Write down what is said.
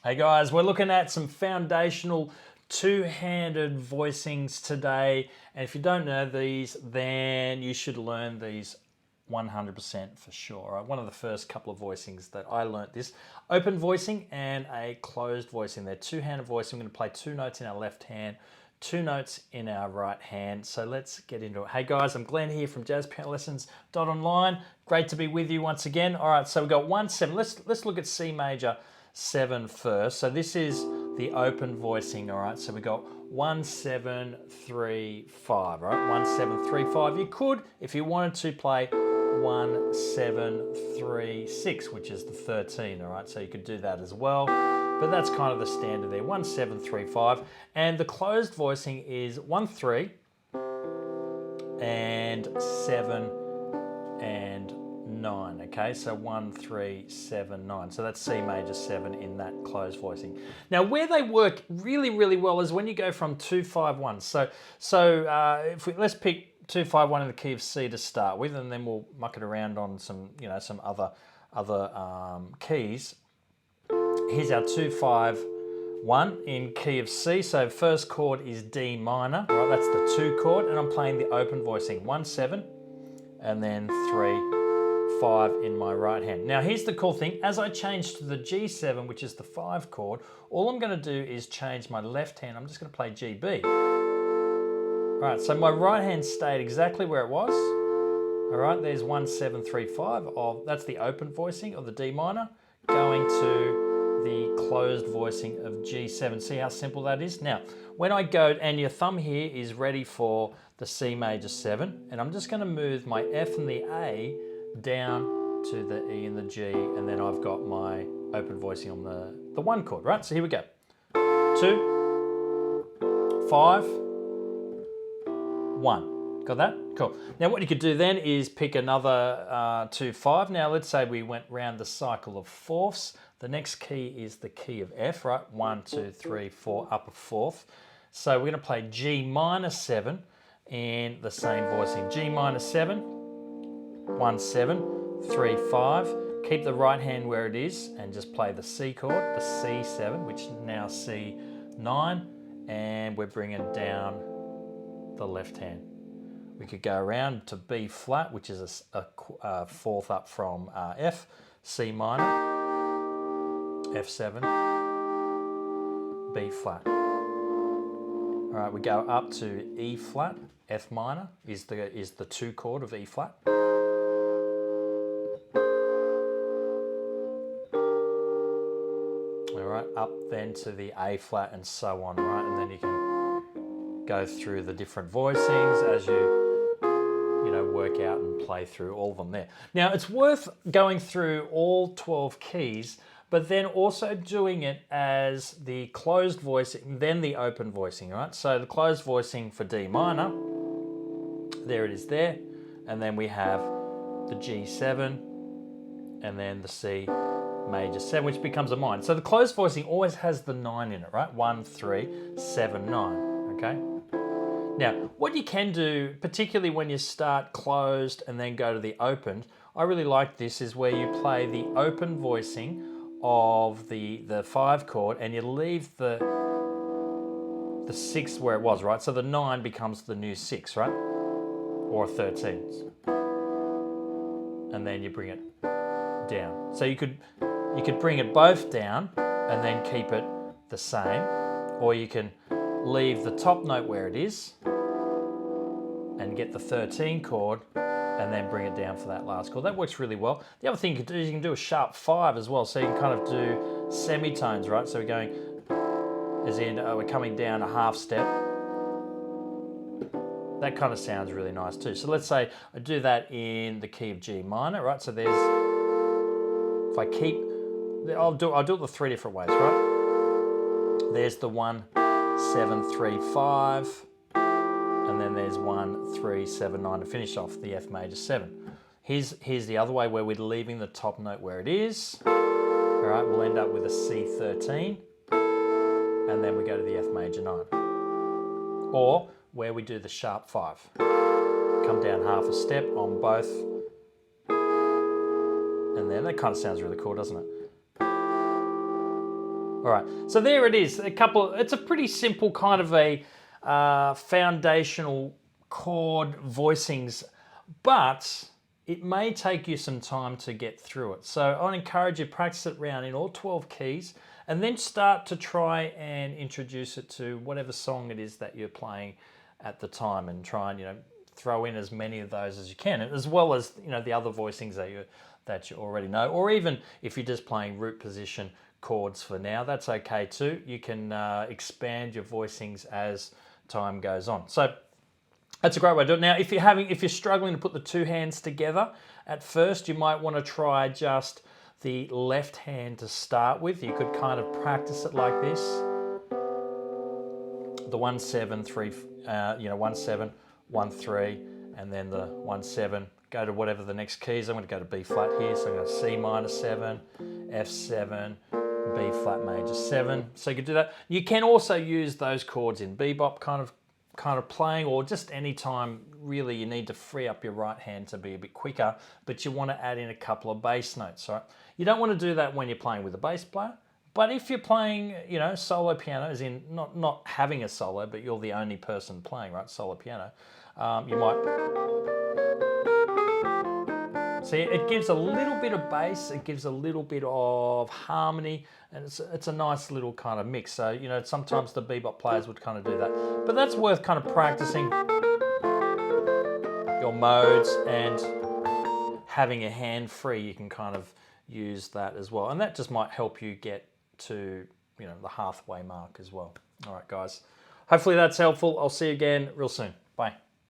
Hey guys, we're looking at some foundational two-handed voicings today. And if you don't know these, then you should learn these 100% for sure. Right? One of the first couple of voicings that I learnt this. Open voicing and a closed voicing. They're two-handed voicing. We're going to play two notes in our left hand, two notes in our right hand. So let's get into it. Hey guys, I'm Glenn here from jazzpianolessons.online. Great to be with you once again. All right, so we've got 1-7. Let's look at C major 7 first. So this is the open voicing, all right? So we got 1, 7, 3, 5, all right? 1, 7, 3, 5. You could, if you wanted to, play 1, 7, 3, 6, which is the 13, all right? So you could do that as well, but that's kind of the standard there. 1, 7, 3, 5. And the closed voicing is 1, 3, and 7, and 9, okay? So 1, 3, 7, 9. So that's C major 7 in that closed voicing. Now, where they work really, really well is when you go from 2, 5, 1. Let's pick 2, 5, 1 in the key of C to start with, and then we'll muck it around on some, some other keys. Here's our 2, 5, 1 in key of C. So first chord is D minor, right? That's the 2 chord, and I'm playing the open voicing 1, 7, and then 3, 5 in my right hand. Now here's the cool thing, as I change to the G7, which is the 5 chord, all I'm going to do is change my left hand. I'm just going to play GB. All right, so my right hand stayed exactly where it was. All right, there's 1, 7, 3, 5 that's the open voicing of the D minor, going to the closed voicing of G7. See how simple that is? Now, when I go, and your thumb here is ready for the C major 7, and I'm just going to move my F and the A down to the E and the G, and then I've got my open voicing on the 1 chord, right? So here we go. 2, 5, 1. Got that? Cool. Now what you could do then is pick another 2, 5. Now let's say we went round the cycle of fourths. The next key is the key of F, right? 1, 2, 3, 4, upper fourth. So we're going to play G minor 7 in the same voicing. G minor 7. 1, 7, 3, 5. Keep the right hand where it is and just play the C chord, the C7, which is now C9, and we're bringing down the left hand. We could go around to B flat, which is a fourth up from F, C minor, F7, B flat. All right, we go up to E flat, F minor is the 2 chord of E flat. Up then to the A flat and so on, right? And then you can go through the different voicings as you work out and play through all of them there. Now it's worth going through all 12 keys, but then also doing it as the closed voicing, then the open voicing, right? So the closed voicing for D minor, there it is there, and then we have the G7, and then the C major 7, which becomes a 9. So the closed voicing always has the 9 in it, right? 1, 3, 7, 9, okay? Now, what you can do, particularly when you start closed and then go to the opened, I really like this, is where you play the open voicing of the 5 chord and you leave the 6 where it was, right? So the 9 becomes the new 6, right? Or 13. And then you bring it down. So you could bring it both down and then keep it the same, or you can leave the top note where it is and get the 13 chord and then bring it down for that last chord. That works really well. The other thing you can do is you can do a sharp 5 as well, so you can kind of do semitones, right? So we're going, as in we're coming down a half step. That kind of sounds really nice too. So let's say I do that in the key of G minor, right? So there's, if I keep, I'll do it the 3 different ways, right? There's the 1, 7, 3, 5, and then there's 1, 3, 7, 9 to finish off the F major 7. Here's the other way where we're leaving the top note where it is. All right, we'll end up with a C13, and then we go to the F major 9. Or where we do the sharp 5. Come down half a step on both, and then that kind of sounds really cool, doesn't it? All right, so there it is. It's a pretty simple kind of a foundational chord voicings, but it may take you some time to get through it. So I'd encourage you to practice it around in all 12 keys and then start to try and introduce it to whatever song it is that you're playing at the time, and try and, throw in as many of those as you can, as well as, the other voicings that you already know. Or even if you're just playing root position chords for now, that's okay too. You can expand your voicings as time goes on. So that's a great way to do it. Now, if you're struggling to put the two hands together at first, you might want to try just the left hand to start with. You could kind of practice it like this: the 1 7 3, 1 7 1 3, and then the 1 7. Go to whatever the next key is. I'm going to go to B flat here, so I'm going to C minor 7, F 7, B flat major 7. So you could do that. You can also use those chords in bebop kind of playing, or just any time really you need to free up your right hand to be a bit quicker, but you want to add in a couple of bass notes. Right? You don't want to do that when you're playing with a bass player, but if you're playing, solo piano, as in not having a solo, but you're the only person playing, right, solo piano, you might see it gives a little bit of bass, it gives a little bit of harmony, and it's a nice little kind of mix. So, sometimes the bebop players would kind of do that. But that's worth kind of practicing your modes, and having a hand free, you can kind of use that as well. And that just might help you get to, the halfway mark as well. All right, guys. Hopefully that's helpful. I'll see you again real soon. Bye.